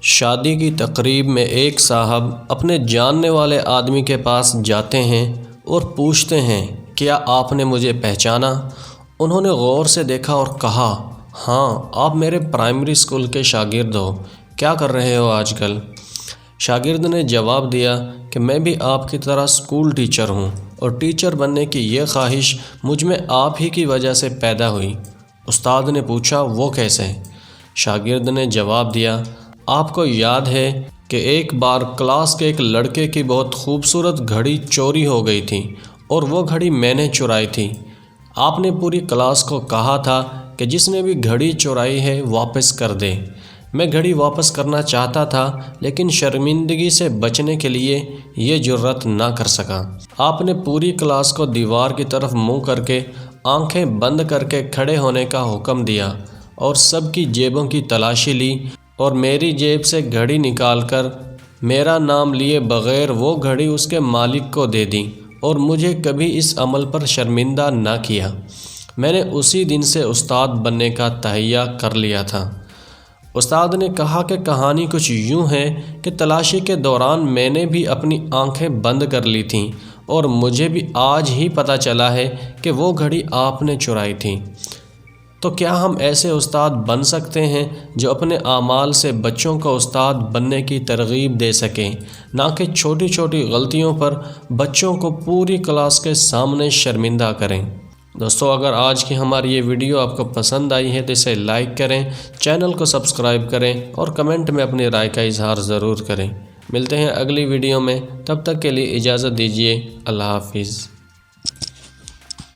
شادی کی تقریب میں ایک صاحب اپنے جاننے والے آدمی کے پاس جاتے ہیں اور پوچھتے ہیں، کیا آپ نے مجھے پہچانا؟ انہوں نے غور سے دیکھا اور کہا، ہاں، آپ میرے پرائمری اسکول کے شاگرد ہو، کیا کر رہے ہو آج کل؟ شاگرد نے جواب دیا کہ میں بھی آپ کی طرح اسکول ٹیچر ہوں، اور ٹیچر بننے کی یہ خواہش مجھ میں آپ ہی کی وجہ سے پیدا ہوئی۔ استاد نے پوچھا، وہ کیسے؟ شاگرد نے جواب دیا، آپ کو یاد ہے کہ ایک بار کلاس کے ایک لڑکے کی بہت خوبصورت گھڑی چوری ہو گئی تھی اور وہ گھڑی میں نے چرائی تھی۔ آپ نے پوری کلاس کو کہا تھا کہ جس نے بھی گھڑی چرائی ہے واپس کر دے۔ میں گھڑی واپس کرنا چاہتا تھا لیکن شرمندگی سے بچنے کے لیے یہ جرأت نہ کر سکا۔ آپ نے پوری کلاس کو دیوار کی طرف منہ کر کے آنکھیں بند کر کے کھڑے ہونے کا حکم دیا اور سب کی جیبوں کی تلاشی لی اور میری جیب سے گھڑی نکال کر میرا نام لیے بغیر وہ گھڑی اس کے مالک کو دے دی اور مجھے کبھی اس عمل پر شرمندہ نہ کیا۔ میں نے اسی دن سے استاد بننے کا تہیہ کر لیا تھا۔ استاد نے کہا کہ کہانی کچھ یوں ہے کہ تلاشی کے دوران میں نے بھی اپنی آنکھیں بند کر لی تھیں اور مجھے بھی آج ہی پتہ چلا ہے کہ وہ گھڑی آپ نے چرائی تھی۔ تو کیا ہم ایسے استاد بن سکتے ہیں جو اپنے اعمال سے بچوں کو استاد بننے کی ترغیب دے سکیں، نہ کہ چھوٹی چھوٹی غلطیوں پر بچوں کو پوری کلاس کے سامنے شرمندہ کریں؟ دوستو، اگر آج کی ہماری یہ ویڈیو آپ کو پسند آئی ہے تو اسے لائک کریں، چینل کو سبسکرائب کریں اور کمنٹ میں اپنی رائے کا اظہار ضرور کریں۔ ملتے ہیں اگلی ویڈیو میں، تب تک کے لیے اجازت دیجیے۔ اللہ حافظ۔